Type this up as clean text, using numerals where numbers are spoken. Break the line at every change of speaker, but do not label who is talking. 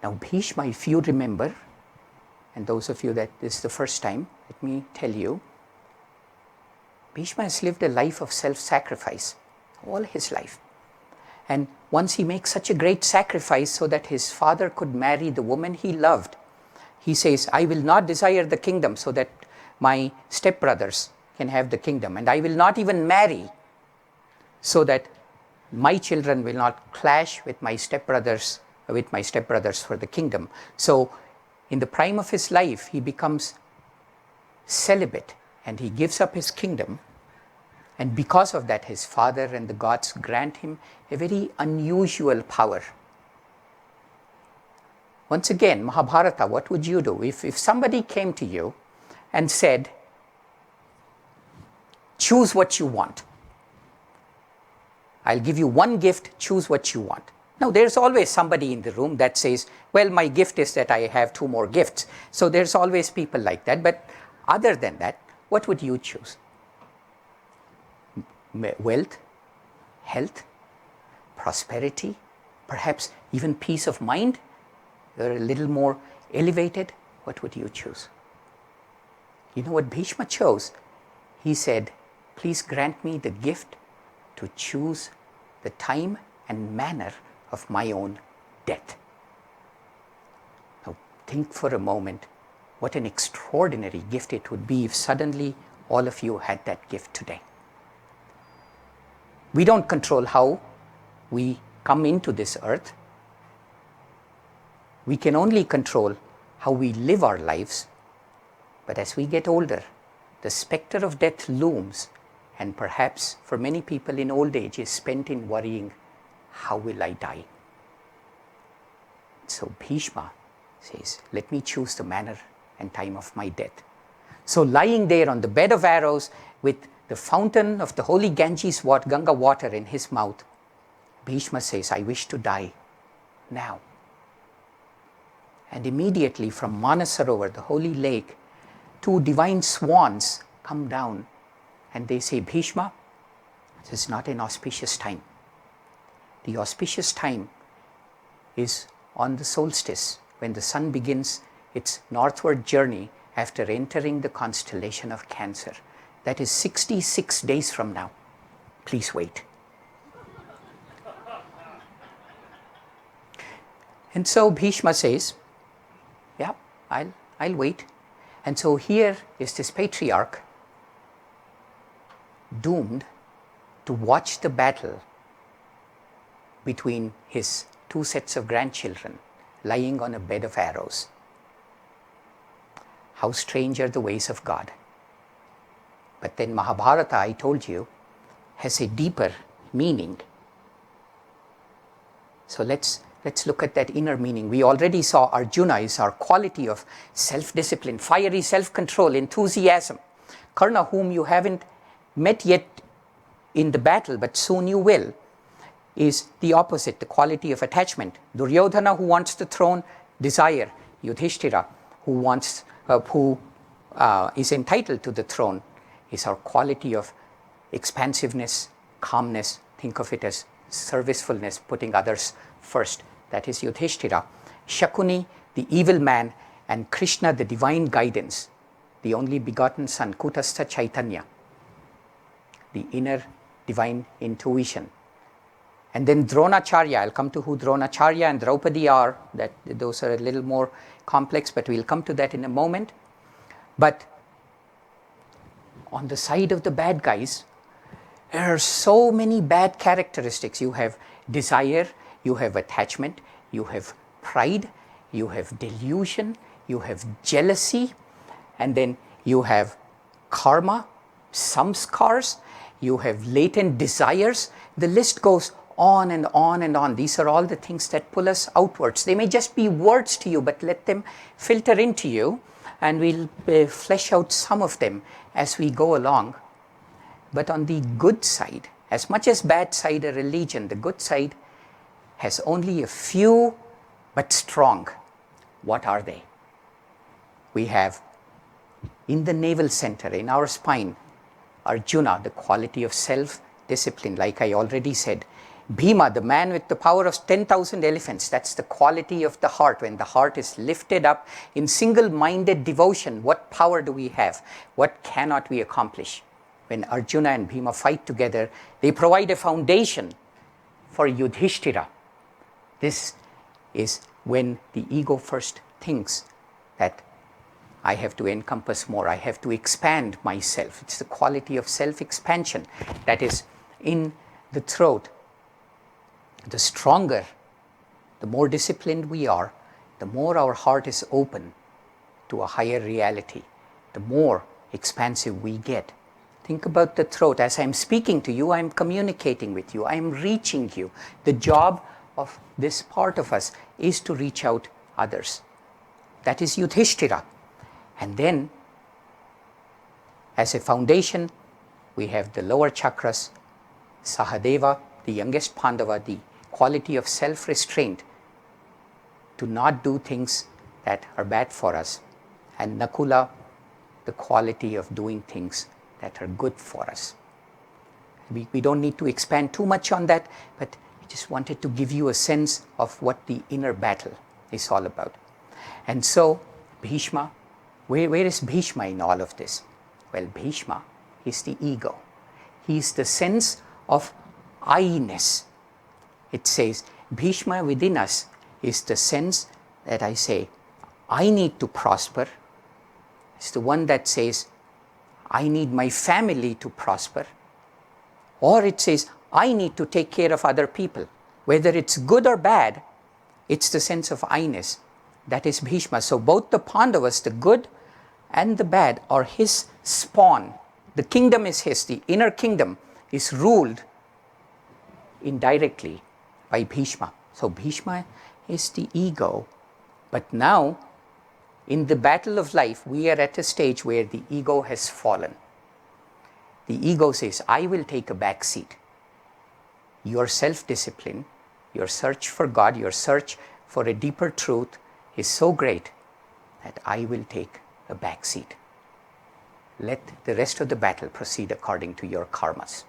Now Bhishma, if you remember, and those of you that this is the first time, let me tell you, Bhishma has lived a life of self-sacrifice all his life. And once he makes such a great sacrifice so that his father could marry the woman he loved, he says, I will not desire the kingdom so that my stepbrothers can have the kingdom, and I will not even marry so that my children will not clash with my stepbrothers for the kingdom. So in the prime of his life, he becomes celibate and he gives up his kingdom. And because of that, his father and the gods grant him a very unusual power. Once again, Mahabharata, what would you do? If somebody came to you and said, choose what you want. I'll give you one gift, choose what you want. Now, there's always somebody in the room that says, well, my gift is that I have 2 more gifts. So there's always people like that. But other than that, what would you choose? Wealth, health, prosperity, perhaps even peace of mind? You're a little more elevated. What would you choose? You know what Bhishma chose? He said, please grant me the gift to choose the time and manner of my own death. Now think for a moment what an extraordinary gift it would be if suddenly all of you had that gift today. We don't control how we come into this earth. We can only control how we live our lives. But as we get older, the specter of death looms, and perhaps for many people in old age is spent in worrying, how will I die? So Bhishma says, let me choose the manner and time of my death. So lying there on the bed of arrows with the fountain of the holy Ganges Ganga water in his mouth, Bhishma says, I wish to die now. And immediately from Manasarovar, the holy lake, 2 divine swans come down and they say, Bhishma, this is not an auspicious time. The auspicious time is on the solstice, when the sun begins its northward journey after entering the constellation of Cancer. That is 66 days from now. Please wait. And so Bhishma says, yeah, I'll wait. And so here is this patriarch doomed to watch the battle between his 2 sets of grandchildren lying on a bed of arrows. How strange are the ways of God. But then Mahabharata, I told you, has a deeper meaning. So let's look at that inner meaning. We already saw Arjuna is our quality of self-discipline, fiery self-control, enthusiasm. Karna, whom you haven't met yet in the battle, but soon you will, is the opposite, the quality of attachment. Duryodhana, who wants the throne, desire. Yudhishthira, who is entitled to the throne, is our quality of expansiveness, calmness. Think of it as servicefulness, putting others first. That is Yudhishthira. Shakuni, the evil man, and Krishna, the divine guidance, the only begotten son, Kutastha Chaitanya, the inner divine intuition. And then Dronacharya, I'll come to who Dronacharya and Draupadi are, those are a little more complex, but we'll come to that in a moment. But on the side of the bad guys, there are so many bad characteristics. You have desire, you have attachment, you have pride, you have delusion, you have jealousy, and then you have karma, samskars, you have latent desires. The list goes on and on and on. These are all the things that pull us outwards. They may just be words to you, but let them filter into you, and we'll flesh out some of them as we go along. But on the good side, as much as bad side a religion, the good side has only a few, but strong. What are they? We have in the navel center, in our spine, Arjuna, the quality of self-discipline, like I already said. Bhima, the man with the power of 10,000 elephants, that's the quality of the heart. When the heart is lifted up in single-minded devotion, what power do we have? What cannot we accomplish? When Arjuna and Bhima fight together, they provide a foundation for Yudhishthira. This is when the ego first thinks that I have to encompass more, I have to expand myself. It's the quality of self-expansion that is in the throat. The stronger, the more disciplined we are, the more our heart is open to a higher reality, the more expansive we get. Think about the throat. As I'm speaking to you, I'm communicating with you, I'm reaching you. The job of this part of us is to reach out others. That is Yudhishthira. And then, as a foundation, we have the lower chakras, Sahadeva, the youngest Pandava, the quality of self-restraint to not do things that are bad for us. And Nakula, the quality of doing things that are good for us. We don't need to expand too much on that, but I just wanted to give you a sense of what the inner battle is all about. And so, Bhishma, where is Bhishma in all of this? Well, Bhishma is the ego. He is the sense of I-ness. It says, Bhishma within us is the sense that I say, I need to prosper. It's the one that says, I need my family to prosper. Or it says, I need to take care of other people. Whether it's good or bad, it's the sense of I-ness. That is Bhishma. So both the Pandavas, the good and the bad, are his spawn. The kingdom is his. The inner kingdom is ruled indirectly by Bhishma. So Bhishma is the ego. But now, in the battle of life, we are at a stage where the ego has fallen. The ego says, I will take a back seat. Your self-discipline, your search for God, your search for a deeper truth is so great that I will take a back seat. Let the rest of the battle proceed according to your karmas.